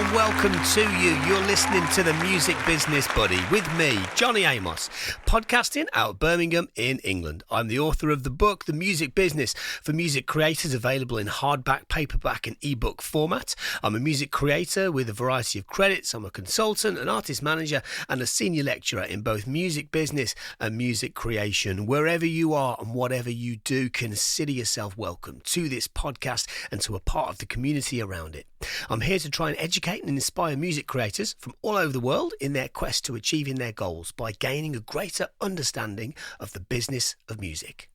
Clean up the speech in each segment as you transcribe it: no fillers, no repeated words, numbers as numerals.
and welcome to you. You're listening to the Music Business Buddy with me, Johnny Amos, podcasting out of Birmingham in England. I'm the author of the book, The Music Business, for music creators, available in hardback, paperback and ebook format. I'm a music creator with a variety of credits. I'm a consultant, an artist manager and a senior lecturer in both music business and music creation. Wherever you are and whatever you do, consider yourself welcome to this podcast and to a part of the community around it. I'm here to try and educate and inspire music creators from all over the world in their quest to achieving their goals by gaining a greater understanding of the business of music.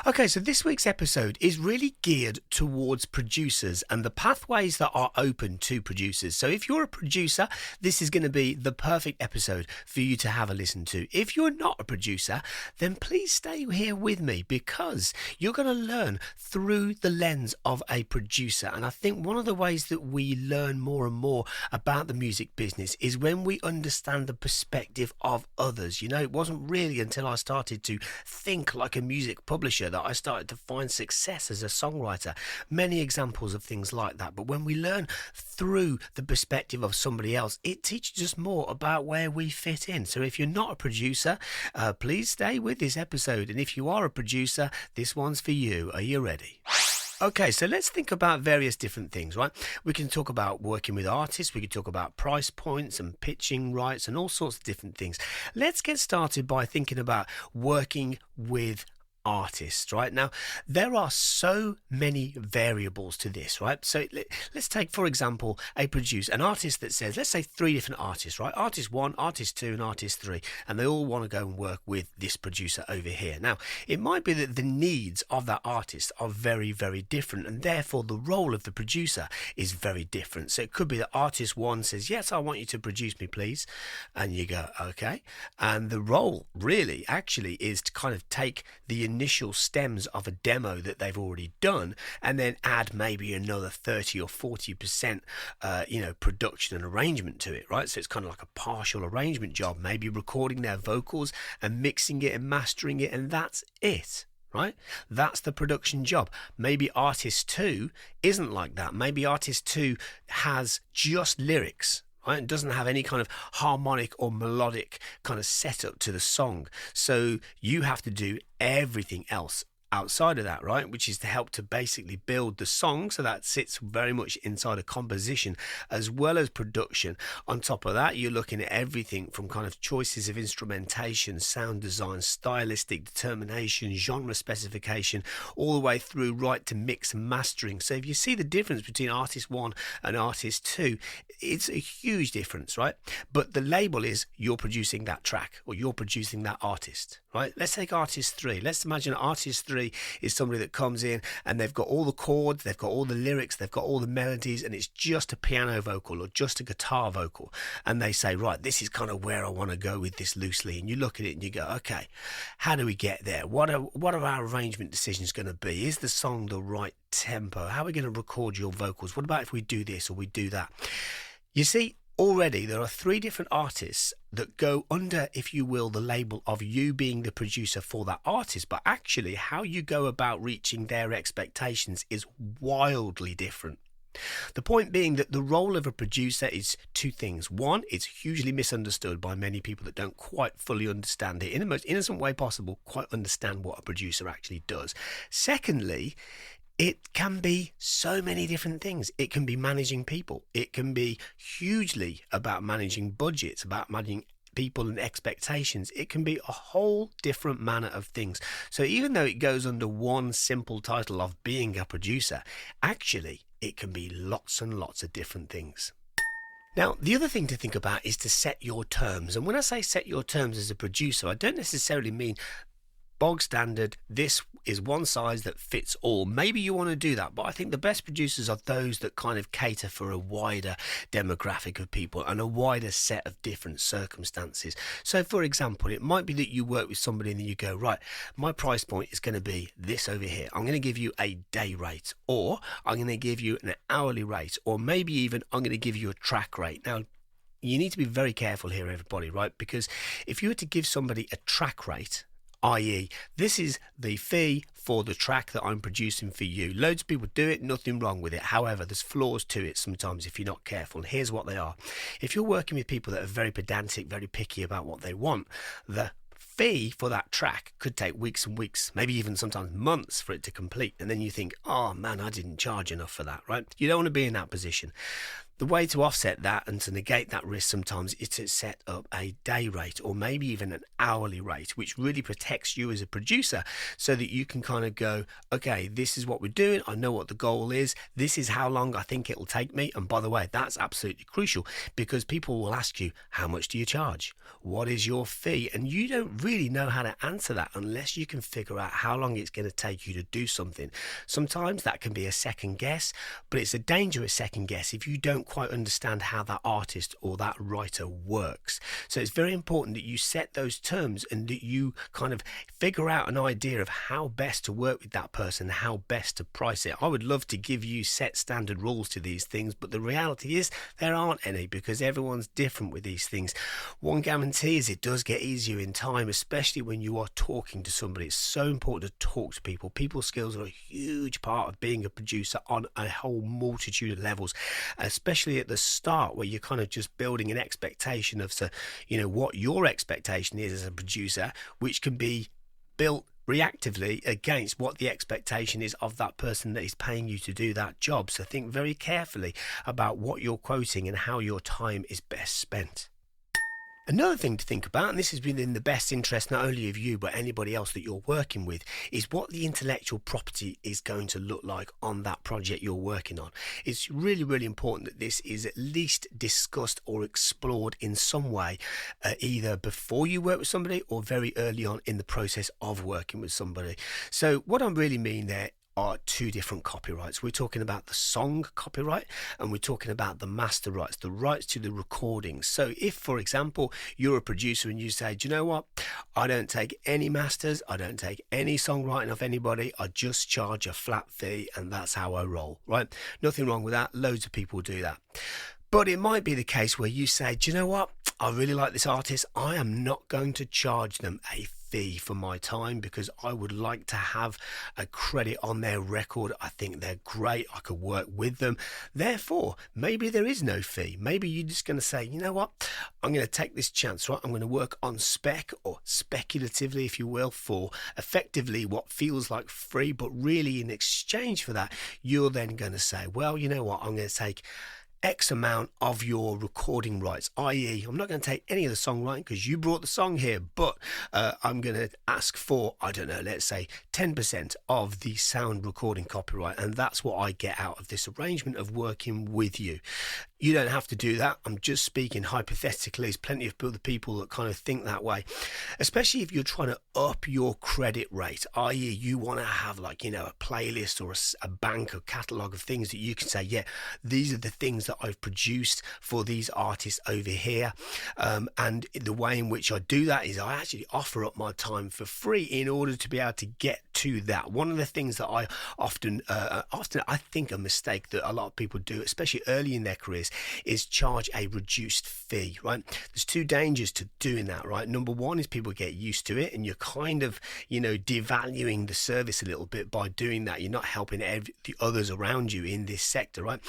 Okay, so this week's episode is really geared towards producers and the pathways that are open to producers. So if you're a producer, this is going to be the perfect episode for you to have a listen to. If you're not a producer, then please stay here with me because you're going to learn through the lens of a producer. And I think one of the ways that we learn more and more about the music business is when we understand the perspective of others. You know, it wasn't really until I started to think like a music publisher that I started to find success as a songwriter. Many examples of things like that. But when we learn through the perspective of somebody else, it teaches us more about where we fit in. So if you're not a producer, please stay with this episode. And if you are a producer, this one's for you. Are you ready? Okay, so let's think about various different things, right? We can talk about working with artists, we can talk about price points and pitching rights and all sorts of different things. Let's get started by thinking about working with artists, right? Now, there are so many variables to this, right? So let's take, for example, a producer, an artist that says, let's say 3 different artists, right? Artist 1, artist 2 and artist 3, and they all want to go and work with this producer over here. Now, it might be that the needs of that artist are very, very different, and therefore the role of the producer is very different. So it could be that artist 1 says, yes, I want you to produce me, please. And you go, okay. And the role really actually is to kind of take the initial stems of a demo that they've already done and then add maybe another 30 or 40% production and arrangement to it, right? So it's kind of like a partial arrangement job, maybe recording their vocals and mixing it and mastering it, and that's it. Right? That's the production job. Maybe artist 2 isn't like that. Maybe artist 2 has just lyrics. Right? It doesn't have any kind of harmonic or melodic kind of setup to the song. So you have to do everything else outside of that, right? Which is to help to basically build the song. So that sits very much inside of composition as well as production. On top of that, you're looking at everything from kind of choices of instrumentation, sound design, stylistic determination, genre specification, all the way through right to mix and mastering. So if you see the difference between artist 1 and artist 2, it's a huge difference, right? But the label is you're producing that track or you're producing that artist, right? Let's take artist 3. Let's imagine artist 3 is somebody that comes in and they've got all the chords, they've got all the lyrics, they've got all the melodies, and it's just a piano vocal or just a guitar vocal. And they say, right, this is kind of where I want to go with this loosely. And you look at it and you go, okay, how do we get there? What are our arrangement decisions going to be? Is the song the right tempo? How are we going to record your vocals? What about if we do this or we do that? You see, already there are 3 different artists that go under, if you will, the label of you being the producer for that artist. But actually, how you go about reaching their expectations is wildly different. The point being that the role of a producer is 2 things. 1, it's hugely misunderstood by many people that don't quite fully understand it, in the most innocent way possible, quite understand what a producer actually does. Secondly, it can be so many different things. It can be managing people. It can be hugely about managing budgets, about managing people and expectations. It can be a whole different manner of things. So even though it goes under one simple title of being a producer, actually it can be lots and lots of different things. Now, the other thing to think about is to set your terms. And when I say set your terms as a producer, I don't necessarily mean bog standard, this is one size that fits all. Maybe you want to do that, but I think the best producers are those that kind of cater for a wider demographic of people and a wider set of different circumstances. So for example, it might be that you work with somebody and then you go, right, my price point is going to be this over here. I'm going to give you a day rate, or I'm going to give you an hourly rate, or maybe even I'm going to give you a track rate. Now, you need to be very careful here, everybody, right? Because if you were to give somebody a track rate i.e., this is the fee for the track that I'm producing for you. Loads of people do it, nothing wrong with it. However, there's flaws to it sometimes if you're not careful. And here's what they are. If you're working with people that are very pedantic, very picky about what they want, the fee for that track could take weeks and weeks, maybe even sometimes months for it to complete. And then you think, oh man, I didn't charge enough for that, right? You don't want to be in that position. The way to offset that and to negate that risk sometimes is to set up a day rate or maybe even an hourly rate, which really protects you as a producer so that you can kind of go, okay, this is what we're doing. I know what the goal is. This is how long I think it'll take me. And by the way, that's absolutely crucial because people will ask you, how much do you charge? What is your fee? And you don't really know how to answer that unless you can figure out how long it's going to take you to do something. Sometimes that can be a second guess, but it's a dangerous second guess if you don't quite understand how that artist or that writer works. So it's very important that you set those terms and that you kind of figure out an idea of how best to work with that person, how best to price it. I would love to give you set standard rules to these things, but the reality is there aren't any because everyone's different with these things. One guarantee is it does get easier in time, especially when you are talking to somebody. It's so important to talk to people. People skills are a huge part of being a producer on a whole multitude of levels, especially at the start where you're kind of just building an expectation of, so, you know, what your expectation is as a producer, which can be built reactively against what the expectation is of that person that is paying you to do that job. So think very carefully about what you're quoting and how your time is best spent. Another thing to think about, and this has been in the best interest not only of you but anybody else that you're working with, is what the intellectual property is going to look like on that project you're working on. It's really, really important that this is at least discussed or explored in some way, either before you work with somebody or very early on in the process of working with somebody. So what I really mean there are two different copyrights. We're talking about the song copyright and we're talking about the master rights, the rights to the recordings. So if, for example, you're a producer and you say, do you know what, I don't take any masters, I don't take any songwriting off anybody, I just charge a flat fee and that's how I roll, right? Nothing wrong with that. Loads of people do that. But it might be the case where you say, do you know what, I really like this artist, I am not going to charge them a fee for my time because I would like to have a credit on their record. I think they're great. I could work with them. Therefore, maybe there is no fee. Maybe you're just going to say, you know what, I'm going to take this chance, right? I'm going to work on spec or speculatively, if you will, for effectively what feels like free, but really in exchange for that, you're then going to say, well, you know what, I'm going to take X amount of your recording rights, i.e. I'm not going to take any of the songwriting because you brought the song here, but I'm going to ask for, I don't know, let's say 10% of the sound recording copyright, and that's what I get out of this arrangement of working with you. You don't have to do that. I'm just speaking hypothetically. There's plenty of other people that kind of think that way, especially if you're trying to up your credit rate, i.e. you want to have like, you know, a playlist or a bank or catalogue of things that you can say, yeah, these are the things that I've produced for these artists over here. And the way in which I do that is I actually offer up my time for free in order to be able to get to that. One of the things that I often I think a mistake that a lot of people do, especially early in their careers, is charge a reduced fee, right? There's two dangers to doing that, right? Number one is people get used to it and you're kind of, you know, devaluing the service a little bit by doing that. You're not helping the others around you in this sector, right?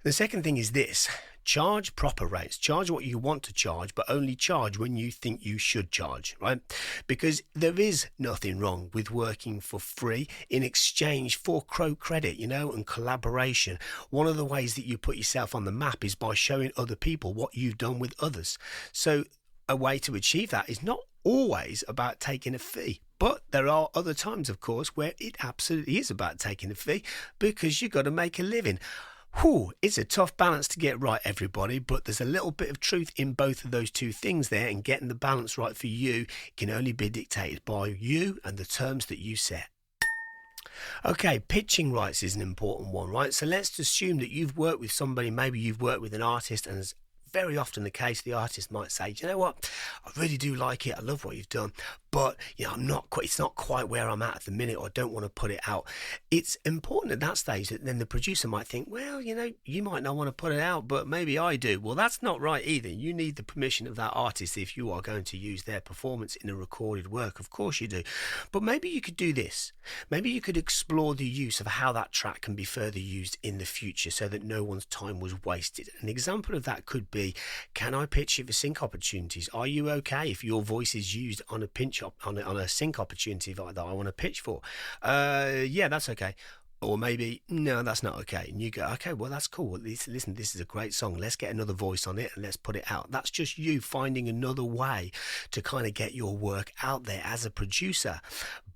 The second thing is this: charge proper rates. Charge what you want to charge, but only charge when you think you should charge, right? Because there is nothing wrong with working for free in exchange for credit, you know, and collaboration. One of the ways that you put yourself on the map is by showing other people what you've done with others. So a way to achieve that is not always about taking a fee. But there are other times, of course, where it absolutely is about taking a fee because you've got to make a living. It's a tough balance to get right, everybody, but there's a little bit of truth in both of those two things there, and getting the balance right for you can only be dictated by you and the terms that you set. Okay, pitching rights is an important one, right? So let's assume that you've worked with somebody, maybe you've worked with an artist, and very often the case, the artist might say, you know what, I really do like it, I love what you've done, but it's not quite where I'm at the minute, or I don't want to put it out. It's important at that stage that then the producer might think, well, you might not want to put it out, but maybe I do. Well, that's not right either. You need the permission of that artist if you are going to use their performance in a recorded work. Of course you do. But maybe you could do this. Maybe you could explore the use of how that track can be further used in the future so that no one's time was wasted. An example of that could be, can I pitch you for sync opportunities? Are you okay if your voice is used on a on a sync opportunity that I want to pitch for? Yeah, that's okay. Or maybe, no, that's not okay. And you go, okay, well, that's cool. Listen, this is a great song. Let's get another voice on it and let's put it out. That's just you finding another way to kind of get your work out there as a producer,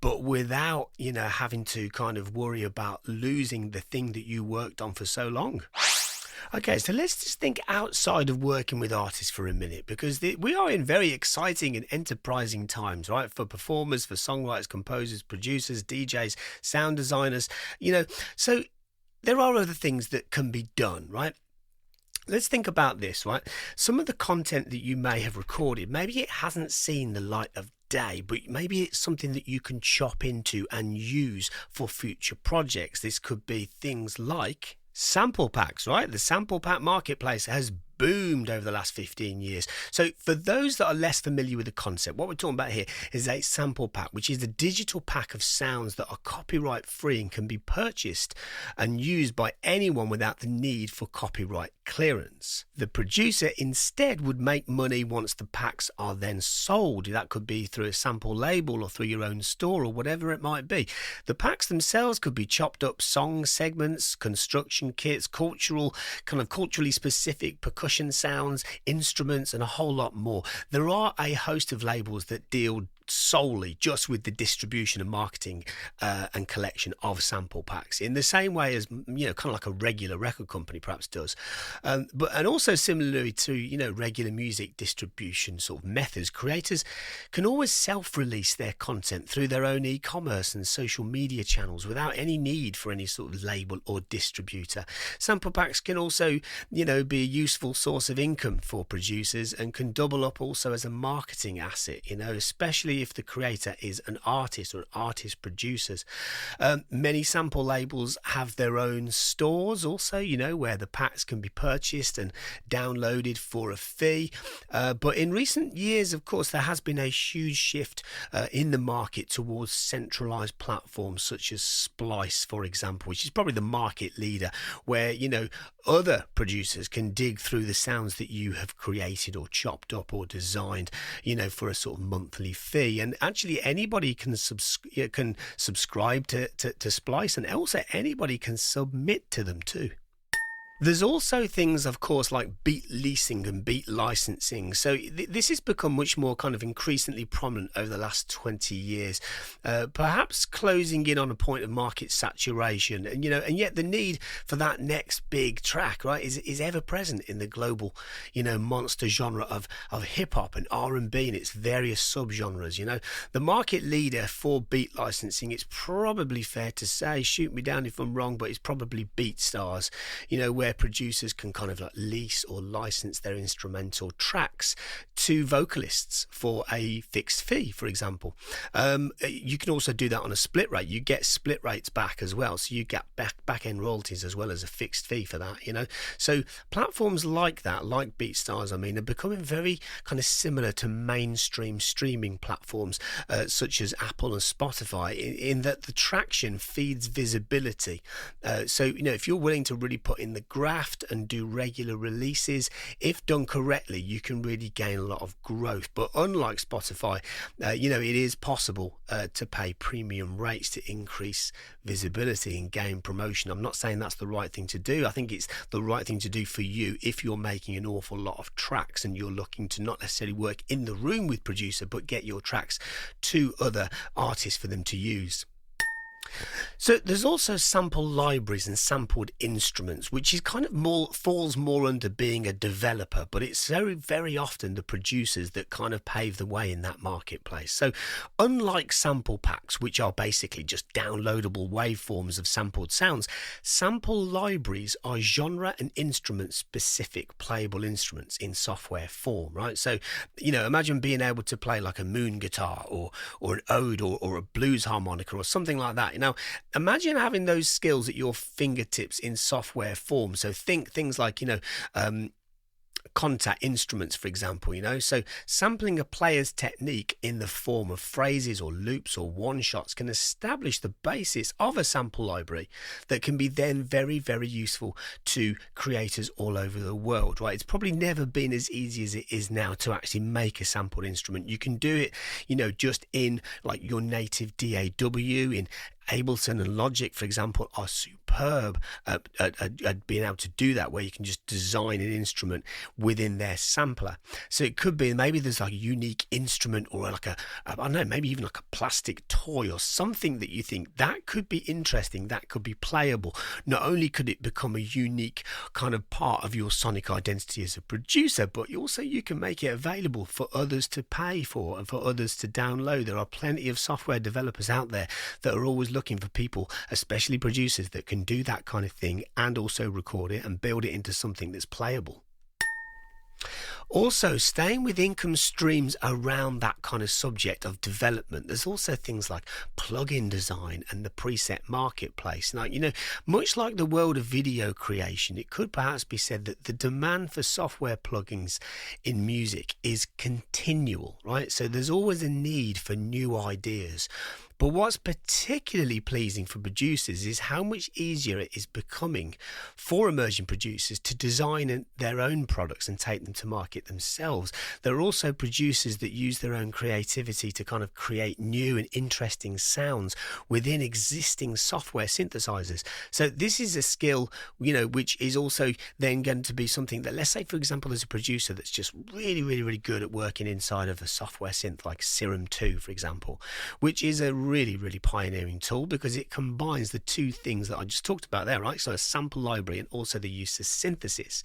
but without, having to kind of worry about losing the thing that you worked on for so long. Okay, so let's just think outside of working with artists for a minute, because we are in very exciting and enterprising times, right? For performers, for songwriters, composers, producers, DJs, sound designers, so there are other things that can be done, right? Let's think about this, right? Some of the content that you may have recorded, maybe it hasn't seen the light of day, but maybe it's something that you can chop into and use for future projects. This could be things like sample packs, right? The sample pack marketplace has boomed over the last 15 years. So for those that are less familiar with the concept, what we're talking about here is a sample pack, which is a digital pack of sounds that are copyright free and can be purchased and used by anyone without the need for copyright clearance. The producer instead would make money once the packs are then sold. That could be through a sample label or through your own store or whatever it might be. The packs themselves could be chopped up song segments, construction kits, culturally specific percussion sounds, instruments, and a whole lot more. There are a host of labels that deal solely just with the distribution and marketing and collection of sample packs, in the same way as kind of like a regular record company perhaps does, and also similarly to regular music distribution sort of methods. Creators can always self-release their content through their own e-commerce and social media channels without any need for any sort of label or distributor. Sample packs can also be a useful source of income for producers and can double up also as a marketing asset, especially if the creator is an artist or artist producers. Many sample labels have their own stores also, where the packs can be purchased and downloaded for a fee. But in recent years, of course, there has been a huge shift in the market towards centralized platforms such as Splice, for example, which is probably the market leader, where, other producers can dig through the sounds that you have created or chopped up or designed, for a sort of monthly fee. And actually anybody can subscribe to Splice, and also anybody can submit to them too. There's also things, of course, like beat leasing and beat licensing. So this has become much more kind of increasingly prominent over the last 20 years, perhaps closing in on a point of market saturation. And, and yet the need for that next big track, right, is ever present in the global, monster genre of hip hop and R&B and its various subgenres. The market leader for beat licensing, it's probably fair to say, shoot me down if I'm wrong, but it's probably BeatStars, where producers can kind of like lease or license their instrumental tracks to vocalists for a fixed fee, for example. You can also do that on a split rate. You get split rates back as well, so you get back end royalties as well as a fixed fee for that. So platforms like that, like BeatStars, are becoming very kind of similar to mainstream streaming platforms such as Apple and Spotify, in that the traction feeds visibility. So if you're willing to really put in the graft and do regular releases, if done correctly, you can really gain a lot of growth. But unlike Spotify, it is possible to pay premium rates to increase visibility and gain promotion. I'm not saying that's the right thing to do. I think it's the right thing to do for you if you're making an awful lot of tracks and you're looking to not necessarily work in the room with producer, but get your tracks to other artists for them to use. So there's also sample libraries and sampled instruments, which is kind of more falls more under being a developer, but it's very, very often the producers that kind of pave the way in that marketplace. So unlike sample packs, which are basically just downloadable waveforms of sampled sounds, sample libraries are genre and instrument specific playable instruments in software form, right? So, imagine being able to play like a moon guitar or an ode or a blues harmonica or something like that. Imagine having those skills at your fingertips in software form. So think things like, contact instruments, for example, so sampling a player's technique in the form of phrases or loops or one shots can establish the basis of a sample library that can be then very, very useful to creators all over the world, right? It's probably never been as easy as it is now to actually make a sampled instrument. You can do it, just in like your native DAW, in Ableton and Logic, for example, are superb at being able to do that, where you can just design an instrument within their sampler. So it could be maybe there's like a unique instrument or like I don't know, maybe even like a plastic toy or something that you think that could be interesting, that could be playable. Not only could it become a unique kind of part of your sonic identity as a producer, but also you can make it available for others to pay for and for others to download. There are plenty of software developers out there that are always looking for people, especially producers, that can do that kind of thing and also record it and build it into something that's playable. Also, staying with income streams around that kind of subject of development, there's also things like plugin design and the preset marketplace. Like, much like the world of video creation, it could perhaps be said that the demand for software plugins in music is continual, right? So there's always a need for new ideas. But what's particularly pleasing for producers is how much easier it is becoming for emerging producers to design their own products and take them to market themselves. There are also producers that use their own creativity to kind of create new and interesting sounds within existing software synthesizers. So this is a skill, which is also then going to be something that, let's say, for example, there's a producer that's just really, really, really good at working inside of a software synth like Serum 2, for example, which is a really, really pioneering tool because it combines the two things that I just talked about there, right? So a sample library and also the use of synthesis.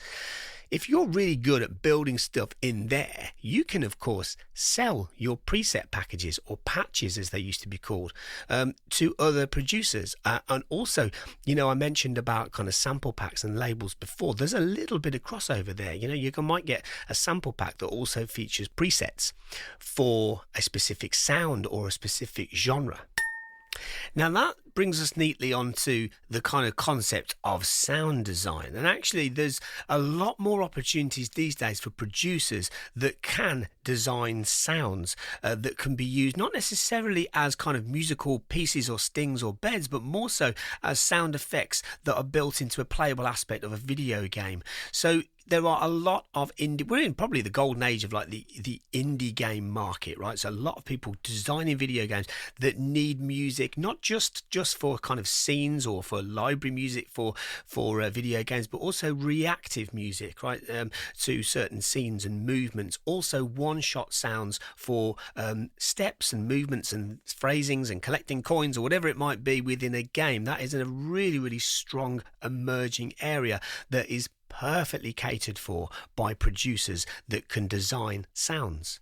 If you're really good at building stuff in there, you can, of course, sell your preset packages or patches, as they used to be called, to other producers. And also, I mentioned about kind of sample packs and labels before. There's a little bit of crossover there. You might get a sample pack that also features presets for a specific sound or a specific genre. Now that brings us neatly onto the kind of concept of sound design. And actually there's a lot more opportunities these days for producers that can design sounds that can be used not necessarily as kind of musical pieces or stings or beds, but more so as sound effects that are built into a playable aspect of a video game. So there are a lot of we're in probably the golden age of like the indie game market, right? So a lot of people designing video games that need music, not just for kind of scenes or for library music for video games, but also reactive music, right? To certain scenes and movements. Also one-shot sounds for steps and movements and phrasings and collecting coins or whatever it might be within a game. That is a really, really strong emerging area that is perfectly catered for by producers that can design sounds.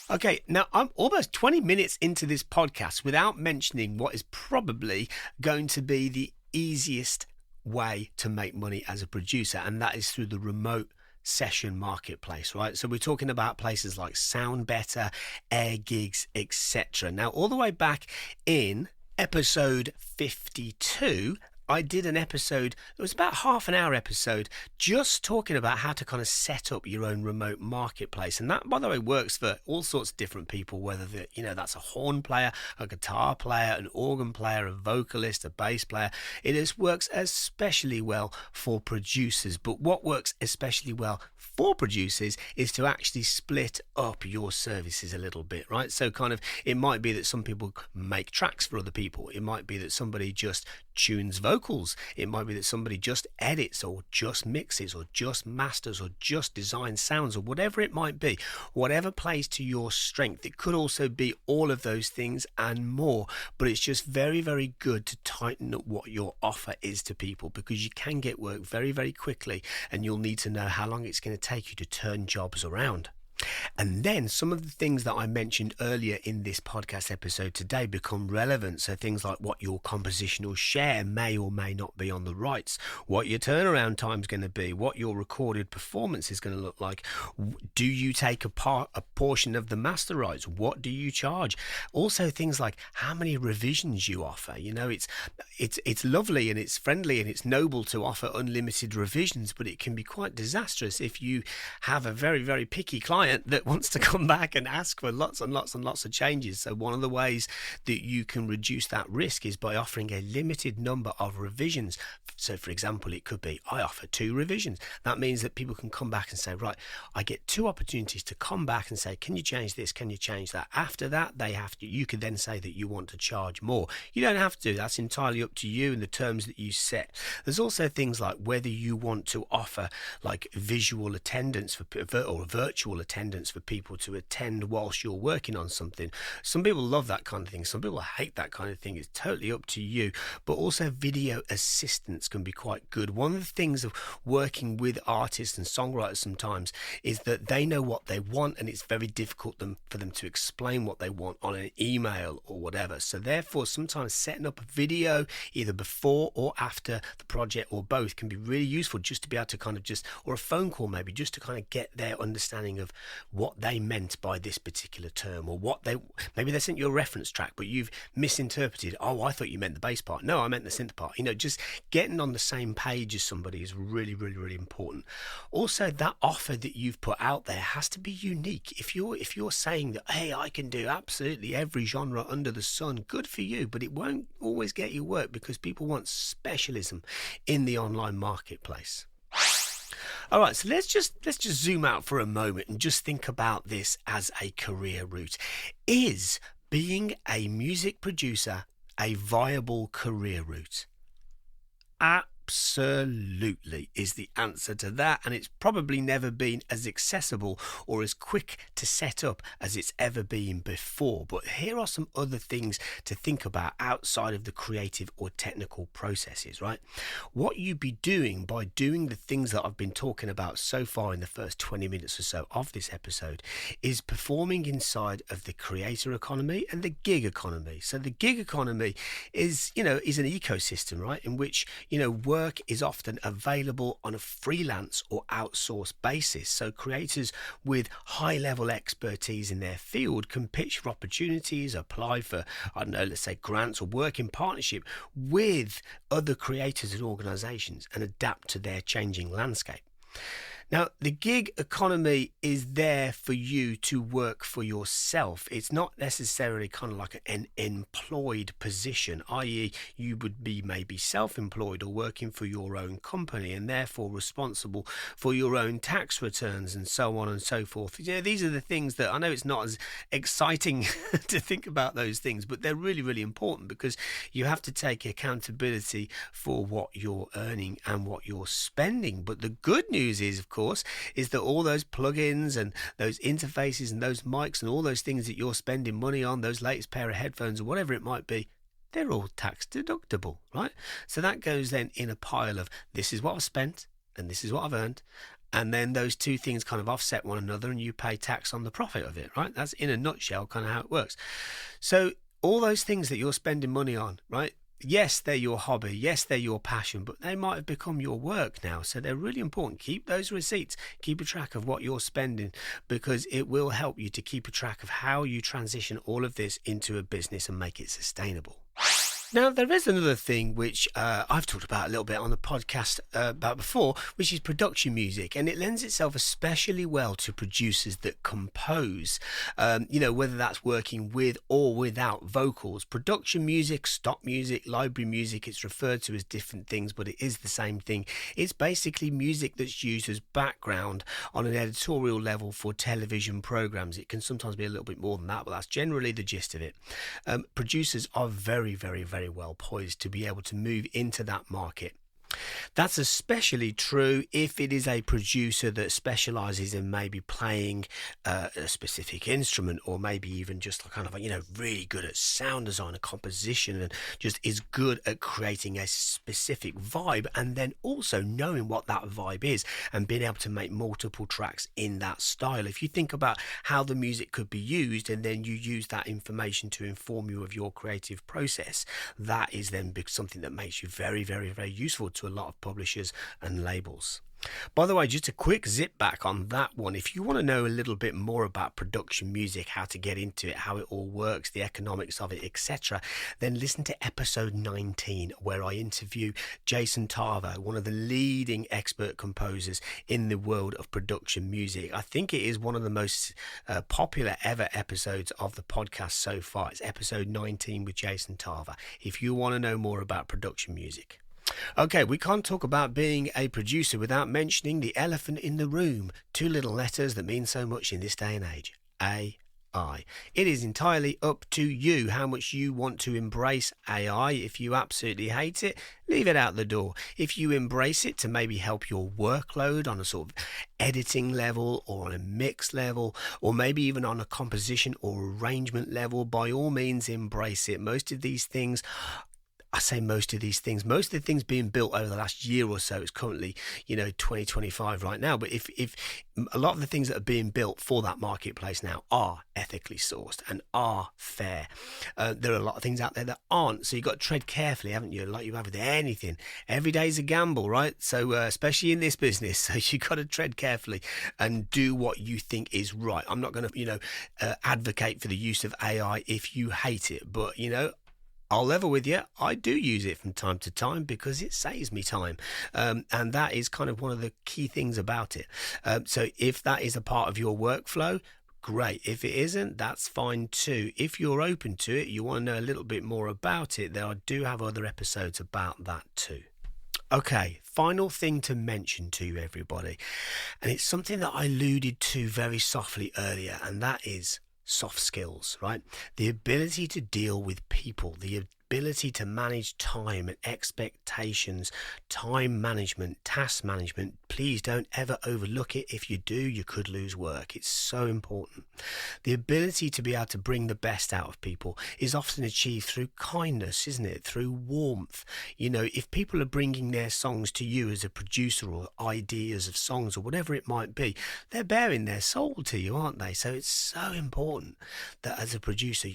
Okay, now I'm almost 20 minutes into this podcast without mentioning what is probably going to be the easiest way to make money as a producer, and that is through the remote session marketplace, right? So we're talking about places like Sound Better, Air Gigs, etc. Now, all the way back in episode 52, I did an episode, it was about half an hour episode, just talking about how to kind of set up your own remote marketplace. And that, by the way, works for all sorts of different people, whether that's a horn player, a guitar player, an organ player, a vocalist, a bass player. It works especially well for producers. But what works especially well for producers is to actually split up your services a little bit, right? So kind of, it might be that some people make tracks for other people. It might be that somebody just tunes vocals. It might be that somebody just edits or just mixes or just masters or just designs sounds or whatever it might be. Whatever plays to your strength. It could also be all of those things and more, but it's just very, very good to tighten up what your offer is to people, because you can get work very, very quickly, and you'll need to know how long it's going to take you to turn jobs around. And then some of the things that I mentioned earlier in this podcast episode today become relevant. So things like what your compositional share may or may not be on the rights, what your turnaround time is going to be, what your recorded performance is going to look like. Do you take a portion of the master rights? What do you charge? Also things like how many revisions you offer. You know, it's lovely and it's friendly and it's noble to offer unlimited revisions, but it can be quite disastrous if you have a very, very picky client that wants to come back and ask for lots and lots and lots of changes. So one of the ways that you can reduce that risk is by offering a limited number of revisions. So for example, it could be, I offer 2 revisions. That means that people can come back and say, right, I get 2 opportunities to come back and say, can you change this? Can you change that? After that, you could then say that you want to charge more. You don't have to. That's entirely up to you and the terms that you set. There's also things like whether you want to offer like visual attendance or virtual attendance for people to attend whilst you're working on something. Some people love that kind of thing. Some people hate that kind of thing. It's totally up to you. But also video assistance can be quite good. One of the things of working with artists and songwriters sometimes is that they know what they want, and it's very difficult for them to explain what they want on an email or whatever. So therefore, sometimes setting up a video either before or after the project or both can be really useful, just to be able to kind of or a phone call maybe, just to kind of get their understanding of what they meant by this particular term, or maybe they sent you a reference track but you've misinterpreted. Oh, I thought you meant the bass part. No, I meant the synth part. You know, just getting on the same page as somebody is really, really, really important. Also, that offer that you've put out there has to be unique. If you're saying that, hey, I can do absolutely every genre under the sun, good for you, but it won't always get you work, because people want specialism in the online marketplace. All right, so let's just zoom out for a moment and just think about this as a career route. Is being a music producer a viable career route? Absolutely is the answer to that, and it's probably never been as accessible or as quick to set up as it's ever been before. But here are some other things to think about outside of the creative or technical processes, right? What you'd be doing by doing the things that I've been talking about so far in the first 20 minutes or so of this episode is performing inside of the creator economy and the gig economy. So the gig economy is an ecosystem, right, in which, work is often available on a freelance or outsourced basis. So creators with high level expertise in their field can pitch for opportunities, apply for, let's say grants, or work in partnership with other creators and organizations and adapt to their changing landscape. Now, the gig economy is there for you to work for yourself. It's not necessarily kind of like an employed position, i.e. you would be maybe self-employed or working for your own company and therefore responsible for your own tax returns and so on and so forth. These are the things that I know it's not as exciting to think about those things, but they're really, really important, because you have to take accountability for what you're earning and what you're spending. But the good news is, of course, is that all those plugins and those interfaces and those mics and all those things that you're spending money on, those latest pair of headphones or whatever it might be, they're all tax deductible, right? So that goes then in a pile of, this is what I've spent and this is what I've earned. And then those two things kind of offset one another and you pay tax on the profit of it, right? That's in a nutshell kind of how it works. So all those things that you're spending money on, right? Yes, they're your hobby. Yes, they're your passion, but they might have become your work now. So they're really important. Keep those receipts. Keep a track of what you're spending, because it will help you to keep a track of how you transition all of this into a business and make it sustainable. Now, there is another thing which I've talked about a little bit on the podcast about before, which is production music, and it lends itself especially well to producers that compose, whether that's working with or without vocals. Production music, stock music, library music, it's referred to as different things, but it is the same thing. It's basically music that's used as background on an editorial level for television programs. It can sometimes be a little bit more than that, but that's generally the gist of it. Producers are very, very, very well poised to be able to move into that market. That's especially true if it is a producer that specialises in maybe playing a specific instrument, or maybe even just kind of, really good at sound design and composition, and just is good at creating a specific vibe, and then also knowing what that vibe is and being able to make multiple tracks in that style. If you think about how the music could be used, and then you use that information to inform you of your creative process, that is then something that makes you very, very, very useful to a lot of publishers and labels. By the way, just a quick zip back on that one. If you want to know a little bit more about production music, how to get into it, how it all works, the economics of it, etc., then listen to episode 19, where I interview Jason Tarver, one of the leading expert composers in the world of production music. I think it is one of the most popular ever episodes of the podcast so far. It's episode 19 with Jason Tarver, if you want to know more about production music. Okay, we can't talk about being a producer without mentioning the elephant in the room. Two little letters that mean so much in this day and age. AI. It is entirely up to you how much you want to embrace AI. If you absolutely hate it, leave it out the door. If you embrace it to maybe help your workload on a sort of editing level, or on a mix level, or maybe even on a composition or arrangement level, by all means embrace it. Most of the things being built over the last year or so, it's currently 2025 right now, but if a lot of the things that are being built for that marketplace now are ethically sourced and are fair, there are a lot of things out there that aren't, so you've got to tread carefully, haven't you, like you have with anything. Every day's a gamble, right? So especially in this business, so you've got to tread carefully and do what you think is right. I'm not going to advocate for the use of AI if you hate it, but I'll level with you, I do use it from time to time because it saves me time. And that is kind of one of the key things about it. So if that is a part of your workflow, great. If it isn't, that's fine too. If you're open to it, you want to know a little bit more about it, then I do have other episodes about that too. Okay, final thing to mention to you, everybody. And it's something that I alluded to very softly earlier, and that is soft skills, right? The ability to deal with people, the ability to manage time and expectations, time management, task management. Please don't ever overlook it. If you do, you could lose work. It's so important. The ability to be able to bring the best out of people is often achieved through kindness, isn't it? Through warmth. If people are bringing their songs to you as a producer, or ideas of songs or whatever it might be, they're bearing their soul to you, aren't they? So it's so important that as a producer,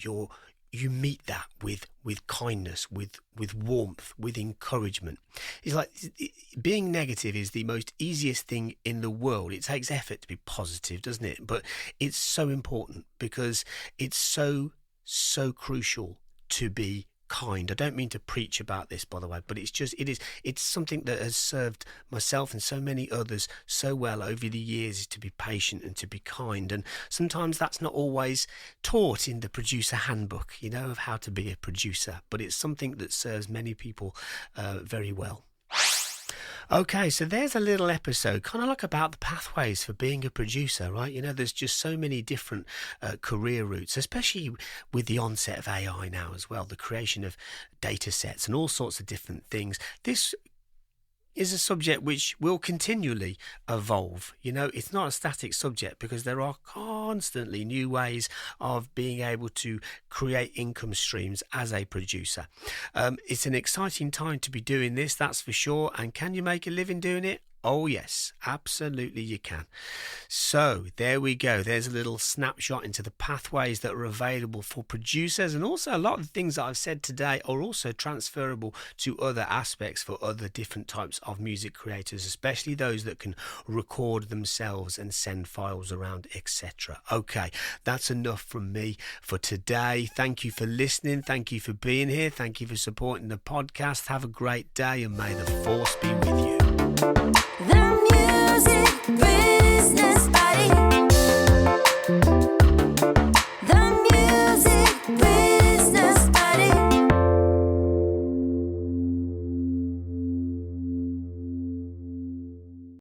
you meet that with kindness, with warmth, with encouragement. It's like being negative is the most easiest thing in the world. It takes effort to be positive, doesn't it? But it's so important because it's so crucial to be kind. I don't mean to preach about this, by the way, but it's something that has served myself and so many others so well over the years, is to be patient and to be kind. And sometimes that's not always taught in the producer handbook, of how to be a producer, but it's something that serves many people very well. Okay, so there's a little episode kind of like about the pathways for being a producer, right? There's just so many different career routes, especially with the onset of AI now as well, the creation of data sets and all sorts of different things. This is a subject which will continually evolve. It's not a static subject because there are constantly new ways of being able to create income streams as a producer. It's an exciting time to be doing this, that's for sure. And can you make a living doing it? Oh, yes, absolutely you can. So there we go. There's a little snapshot into the pathways that are available for producers. And also, a lot of the things that I've said today are also transferable to other aspects for other different types of music creators, especially those that can record themselves and send files around, etc. Okay, that's enough from me for today. Thank you for listening. Thank you for being here. Thank you for supporting the podcast. Have a great day, and may the force be with you.